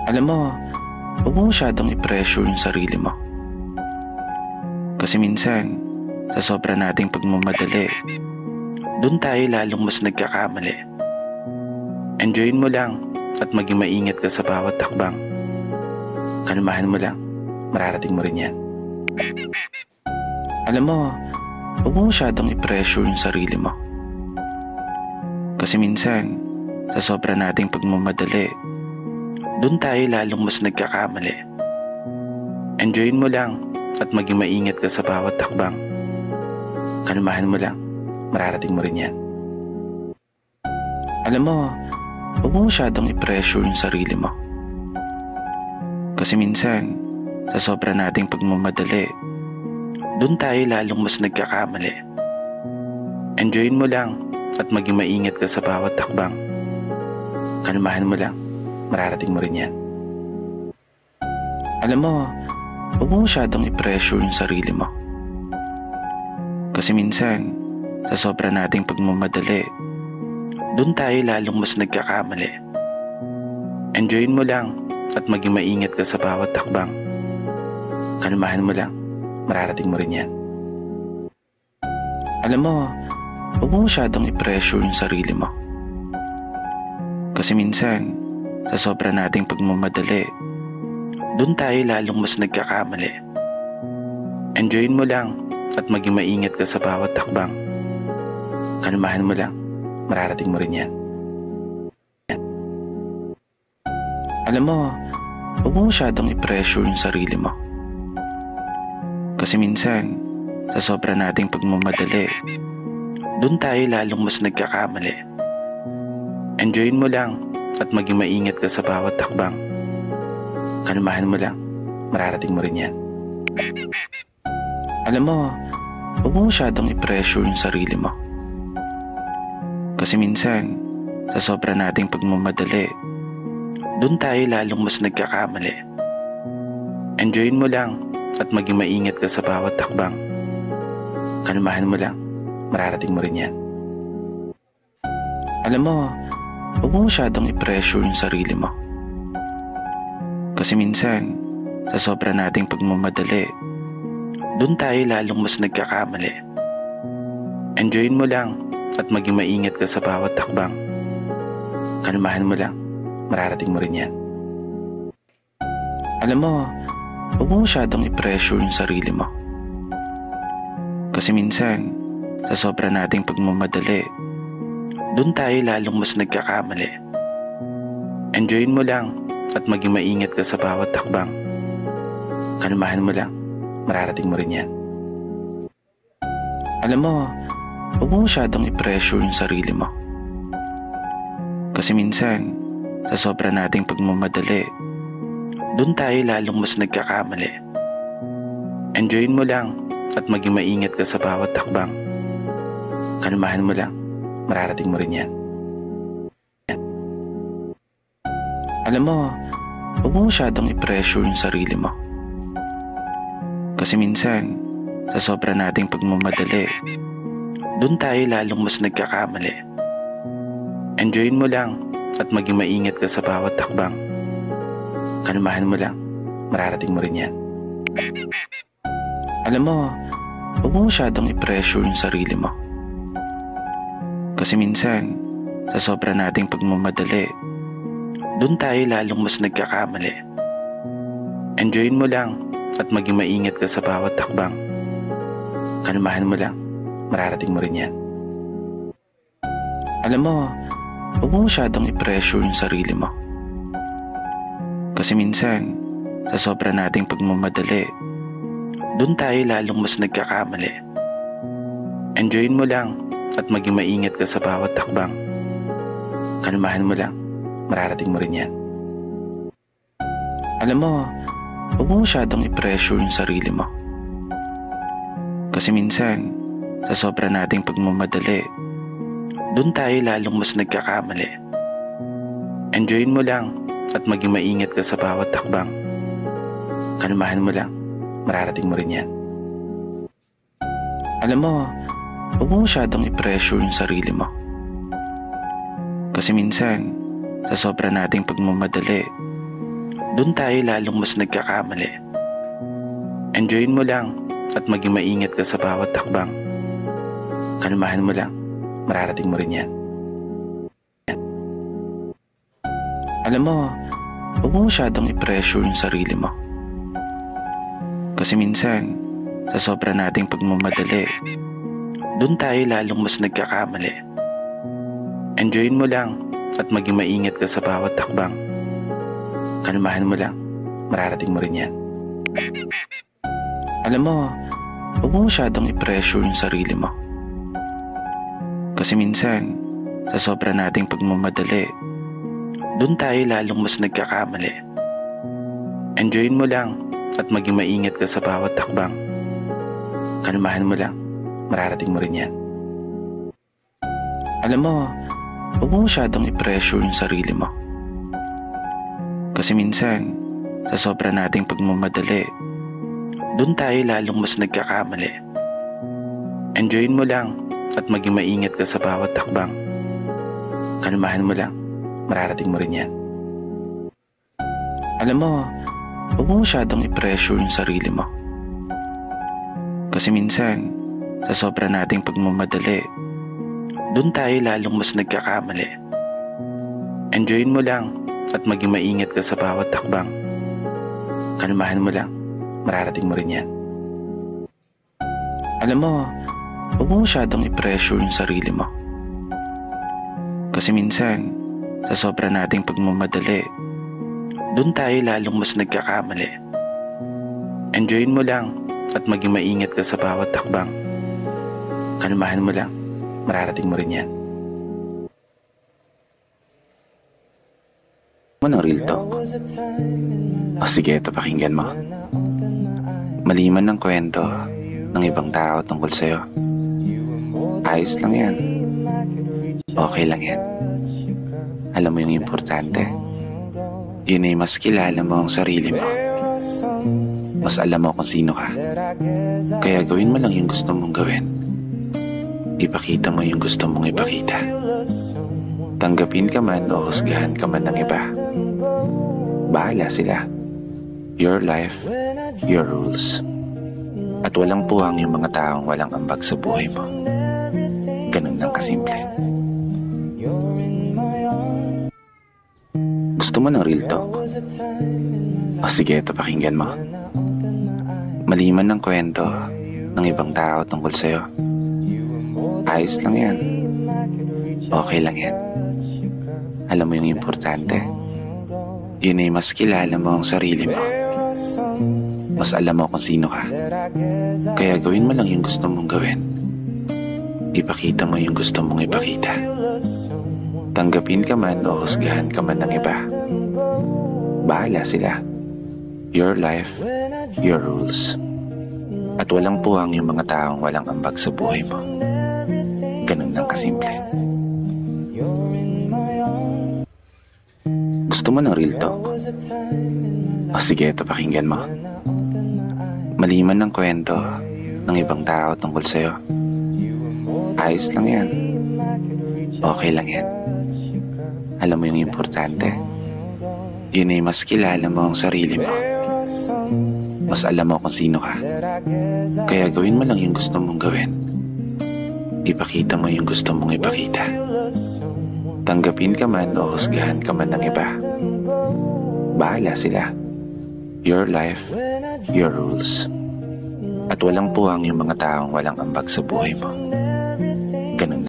Alam mo, huwag mo masyadong i-pressure yung sarili mo. Kasi minsan, sa sobra nating pagmamadali, dun tayo lalong mas nagkakamali. Enjoyin mo lang at maging maingat ka sa bawat takbang. Kalmahan mo lang, mararating mo rin yan. Alam mo, huwag mo masyadong i-pressure yung sarili mo. Kasi minsan, sa sobra nating pagmamadali, dun tayo lalong mas nagkakamali. Enjoyin mo lang at maging maingat ka sa bawat takbang. Kalmahan mo lang, mararating mo rin yan. Alam mo, huwag mo masyadong i-pressure yung sarili mo. Kasi minsan, sa sobra nating pagmamadali, dun tayo lalong mas nagkakamali. Enjoyin mo lang at maging maingat ka sa bawat takbang. Kalmahan mo lang, mararating mo rin yan. Alam mo, huwag mo masyadong i-pressure yung sarili mo. Kasi minsan, sa sobra nating pagmamadali, dun tayo lalong mas nagkakamali. Enjoyin mo lang at maging maingat ka sa bawat takbang. Kalmahan mo lang, mararating mo rin yan. Alam mo, huwag mo masyadong i-pressure yung sarili mo. Kasi minsan, sa sobra nating pagmamadali, dun tayo lalong mas nagkakamali. Enjoyin mo lang at maging maingat ka sa bawat takbang. Kalmahan mo lang, mararating mo rin yan. Alam mo, huwag mo masyadong i-pressure yung sarili mo. Kasi minsan, sa sobra nating pagmamadali, dun tayo lalong mas nagkakamali. Enjoyin mo lang at maging maingat ka sa bawat takbang. Kalmahan mo lang, mararating mo rin yan. Alam mo, huwag mo masyadong i-pressure yung sarili mo. Kasi minsan, sa sobra nating pagmamadali, dun tayo lalong mas nagkakamali. Enjoyin mo lang at maging maingat ka sa bawat takbang. Kalmahan mo lang, mararating mo rin yan. Alam mo, huwag mo masyadong i-pressure yung sarili mo. Kasi minsan, sa sobra nating pagmamadali, dun tayo lalong mas nagkakamali. Enjoyin mo lang at maging maingat ka sa bawat takbang. Kalmahan mo lang, mararating mo rin yan. Alam mo, huwag mo masyadong i-pressure yung sarili mo. Kasi minsan, sa sobra nating pagmamadali, dun tayo lalong mas nagkakamali. Enjoyin mo lang at maging maingat ka sa bawat takbang. Kalmahan mo lang, mararating mo rin yan. Alam mo, huwag mo masyadong i-pressure yung sarili mo. Kasi minsan, sa sobra nating pagmamadali, dun tayo lalong mas nagkakamali. Enjoyin mo lang at maging maingat ka sa bawat takbang. Kalmahan mo lang, mararating mo rin yan. Alam mo, huwag mo masyadong i-pressure yung sarili mo. Kasi minsan, sa sobra nating pagmamadali, dun tayo lalong mas nagkakamali. Enjoyin mo lang at maging maingat ka sa bawat takbang. Kalmahan mo lang, mararating mo rin yan. Alam mo, huwag mo masyadong i-pressure yung sarili mo. Kasi minsan, sa sobra nating pagmamadali, dun tayo lalong mas nagkakamali. Enjoyin mo lang at maging maingat ka sa bawat takbang. Kalmahan mo lang, mararating mo rin yan. Alam mo, huwag mo masyadong i-pressure yung sarili mo. Kasi minsan, sa sobra nating pagmamadali, dun tayo lalong mas nagkakamali. Enjoyin mo lang at maging maingat ka sa bawat takbang. Kalmahan mo lang, mararating mo rin yan. Alam mo, huwag mo masyadong i-pressure yung sarili mo. Kasi minsan, sa sobra nating pagmamadali, dun tayo lalong mas nagkakamali. Enjoyin mo lang at maging maingat ka sa bawat takbang. Kalmahan mo lang, mararating mo rin yan. Alam mo, huwag mo masyadong i-pressure yung sarili mo. Kasi minsan, sa sobra nating pagmamadali, Doon tayo lalong mas nagkakamali. Enjoyin mo lang at maging maingat ka sa bawat takbang. Kalmahan mo lang, mararating mo rin yan. Alam mo, huwag mo masyadong i-pressure yung sarili mo. Kasi minsan, sa sobra nating pagmamadali, doon tayo lalong mas nagkakamali. Enjoyin mo lang at maging maingat ka sa bawat takbang. Kalmahan mo lang, mararating mo rin yan. Alam mo, huwag mo masyadong i-pressure yung sarili mo. Kasi minsan, sa sobra nating pagmamadali, doon tayo lalong mas nagkakamali. Enjoyin mo lang at maging maingat ka sa bawat takbang. Kalmahan mo lang, mararating mo rin yan. Alam mo, huwag mo masyadong i-pressure yung sarili mo. Kasi minsan, sa sobra nating pagmamadali, doon tayo lalong mas nagkakamali. Enjoyin mo lang at maging maingat ka sa bawat takbang. Kalmahan mo lang, mararating mo rin yan. Alam mo, huwag mo masyadong i-pressure yung sarili mo. Kasi minsan, sa sobra nating pagmamadali, doon tayo lalong mas nagkakamali. Enjoyin mo lang at maging maingat ka sa bawat takbang. Kalmahan mo lang, mararating mo rin yan. Alam mo, huwag mo masyadong i-pressure yung sarili mo. Kasi minsan, sa sobra nating pagmamadali, doon tayo lalong mas nagkakamali. Enjoyin mo lang at maging maingat ka sa bawat takbang. Kalmahan mo lang, mararating mo rin yan. Ano ng real talk? O sige, ito pakinggan mo. Maliman ng kwento ng ibang tao tungkol sa'yo. Ayos lang yan. Okay lang yan. Alam mo yung importante? Yun ay mas kilala mo ang sarili mo. Mas alam mo kung sino ka. Kaya gawin mo lang yung gusto mong gawin. Ipakita mo yung gusto mong ipakita. Tanggapin ka man o husgahan ka man ng iba. Bahala sila. Your life, your rules. At walang puwang yung mga taong walang ambag sa buhay mo. Ganun lang kasimple. Gusto mo ng real talk? O sige, ito pakinggan mo. Maliman ng kwento ng ibang tao tungkol sa'yo. Ayos lang yan. Okay lang yan. Alam mo yung importante? Yun ay mas kilala mo ang sarili mo. Mas alam mo kung sino ka. Kaya gawin mo lang yung gusto mong gawin. Ipakita mo yung gusto mong ipakita. Tanggapin ka man o husgahan ka man ng iba. Bahala sila. Your life, your rules. At walang puwang yung mga taong walang ambag sa buhay mo. Ganun lang kasimple. Gusto mo ng real talk? O sige, ito pakinggan mo. Maliman ng kwento ng ibang tao tungkol sa'yo. Ayos lang yan. Okay lang yan. Alam mo yung importante? Yun ay mas kilala mo ang sarili mo. Mas alam mo kung sino ka. Kaya gawin mo lang yung gusto mong gawin. Ipakita mo yung gusto mong ipakita. Tanggapin ka man o husgahan ka man ng iba. Bahala sila. Your life, your rules. At walang puwang yung mga taong walang ambag sa buhay mo. Ganun.